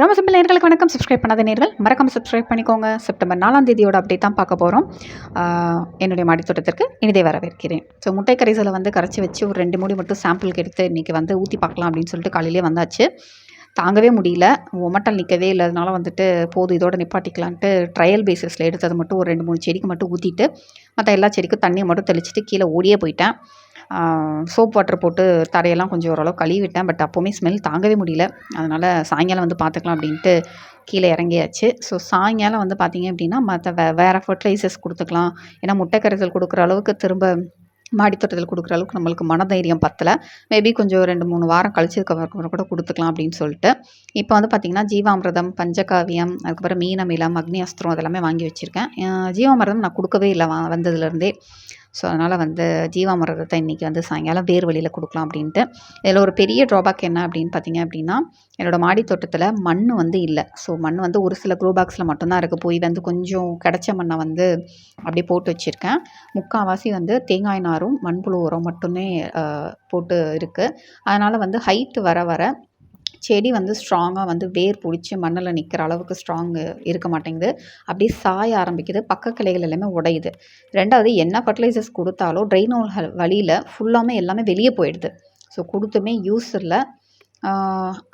ரொம்ப சிம்பிள். நேயர்களுக்கு வணக்கம். சப்ஸ்கிரைப் பண்ணாத நேயர்கள் மறக்காமல் சப்ஸ்கிரைப் பண்ணிக்கோங்க. செப்டம்பர் 4ஆம் தேதியோட அப்டேட் தான் பார்க்க போகிறோம். என்னுடைய மாடித்தோட்டத்திற்கு இனிதே வரவேற்கிறேன். ஸோ முட்டை கரைசலை வந்து கரைச்சி வச்சு ஒரு 2 மூடி மட்டும் சாம்பிளுக்கு எடுத்து இன்றைக்கி வந்து ஊற்றி பார்க்கலாம் அப்படின்னு சொல்லிட்டு காலையிலே வந்தாச்சு. தாங்கவே முடியல, ஒமட்டல் நிற்கவே இல்லை. அதனால வந்துட்டு போதும் இதோட நிப்பாட்டிக்கலான்ட்டு ட்ரையல் பேசிஸில் எடுத்தது மட்டும் ஒரு 2-3 செடிக்கு மட்டும் ஊற்றிட்டு மற்ற எல்லா செடிக்கும் தண்ணியை மட்டும் தெளிச்சிட்டு கீழே ஓடியே போயிட்டேன். சோப் வாட்டர் போட்டு தரையெல்லாம் கொஞ்சம் ஓரளவு கழுவிட்டேன். பட் அப்போவுமே ஸ்மெல் தாங்கவே முடியல. அதனால் சாயங்காலம் வந்து பார்த்துக்கலாம் அப்படின்ட்டு கீழே இறங்கியாச்சு. ஸோ சாயங்காலம் வந்து பார்த்திங்க அப்படின்னா மற்ற வேறு ஃபர்டிலைசர்ஸ் கொடுத்துக்கலாம். ஏன்னா முட்டை கரைசல் கொடுக்குற அளவுக்கு திரும்ப மாடித்தோட்டத்தில் கொடுக்குற அளவுக்கு நம்மளுக்கு மனதைரியம் பத்தலை. மேபி கொஞ்சம் 2-3 வாரம் கழிச்சதுக்கப்புறம் கூட கொடுத்துக்கலாம் அப்படின்னு சொல்லிட்டு இப்போ வந்து பார்த்திங்கன்னா ஜீவாமிர்தம், பஞ்சகாவியம், அதுக்கப்புறம் மீனமிலம், அக்னி அஸ்திரம் அதெல்லாமே வாங்கி வச்சுருக்கேன். ஜீவாமிர்தம் நான் கொடுக்கவே இல்லை வந்ததுலேருந்தே. ஸோ அதனால் வந்து ஜீவாமிர்தத்தை இன்றைக்கி வந்து சாயங்காலம் வேர் வழியில் கொடுக்கலாம் அப்படின்ட்டு. இதில் ஒரு பெரிய ட்ராபேக் என்ன அப்படின்னு பார்த்திங்க அப்படின்னா, என்னோடய மாடி தோட்டத்தில் மண் வந்து இல்லை. ஸோ மண் வந்து ஒரு சில க்ரோ பாக்ஸில் மட்டும்தான் இருக்குது. போய் வந்து கொஞ்சம் கிடச்ச மண்ணை வந்து அப்படியே போட்டு வச்சுருக்கேன். முக்கால்வாசி வந்து தேங்காய் நாரும் மண்புழு உரம் மட்டுமே போட்டு இருக்குது. அதனால் வந்து ஹைட்டு வர வர செடி வந்து ஸ்ட்ராங்காக வந்து வேர் பிடிச்சி மண்ணில் நிற்கிற அளவுக்கு ஸ்ட்ராங்கு இருக்க மாட்டேங்குது. அப்படியே சாய ஆரம்பிக்குது. பக்க கிளைகள் எல்லாமே உடையுது. 2வது என்ன ஃபர்டிலைசர்ஸ் கொடுத்தாலும் ட்ரெயின் ஹோல் வழியில் ஃபுல்லாமே எல்லாமே வெளியே போயிடுது. ஸோ கொடுத்துமே யூஸ் இல்லை.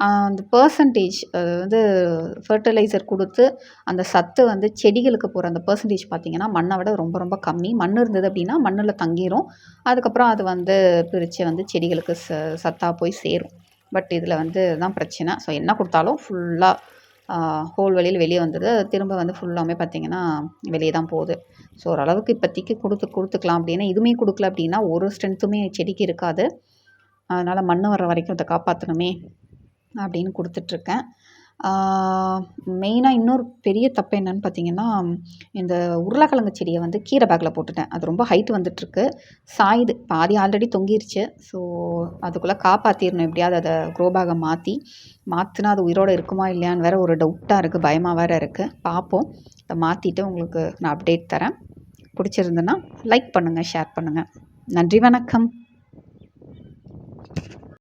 அந்த பர்சன்டேஜ் வந்து ஃபர்டிலைசர் கொடுத்து அந்த சத்து வந்து செடிகளுக்கு போகிற அந்த பர்சன்டேஜ் பார்த்திங்கன்னா மண்ணை விட ரொம்ப ரொம்ப கம்மி. மண் இருந்தது அப்படின்னா மண்ணில் தங்கிரும். அதுக்கப்புறம் அது வந்து பிரித்து வந்து செடிகளுக்கு சத்தாக போய் சேரும். பட் இதில் வந்து தான் பிரச்சனை. ஸோ என்ன கொடுத்தாலும் ஃபுல்லாக ஹோல் வழியில் வெளியே வந்தது. திரும்ப வந்து ஃபுல்லாமே பார்த்திங்கன்னா வெளியே தான் போகுது. ஸோ ஓரளவுக்கு இப்போதைக்கு கொடுத்துக்கலாம் அப்படின்னா இதுவுமே கொடுக்கல அப்படின்னா ஒரு ஸ்ட்ரென்த்துமே செடிக்கு இருக்காது. அதனால் மண் வர்ற வரைக்கும் அதை காப்பாற்றணுமே அப்படின்னு கொடுத்துட்ருக்கேன். மெயினாக இன்னொரு பெரிய தப்பு என்னன்னு பார்த்திங்கன்னா, இந்த உருளைக்கிழங்கு செடியை வந்து கீரை பேக்கில் போட்டுட்டேன். அது ரொம்ப ஹைட் வந்துட்டுருக்கு. சாயுது. பாதி ஆல்ரெடி தொங்கிருச்சு. ஸோ அதுக்குள்ளே காப்பாற்றிடணும் எப்படியாவது. அதை க்ரோ பேக்கை மாற்றினா அது உயிரோடு இருக்குமா இல்லையான்னு வேறு ஒரு டவுட்டாக இருக்குது. பயமாக வேறு இருக்குது. பார்ப்போம். அதை மாற்றிட்டு உங்களுக்கு நான் அப்டேட் தரேன். பிடிச்சிருந்துன்னா லைக் பண்ணுங்கள், ஷேர் பண்ணுங்கள். நன்றி, வணக்கம்.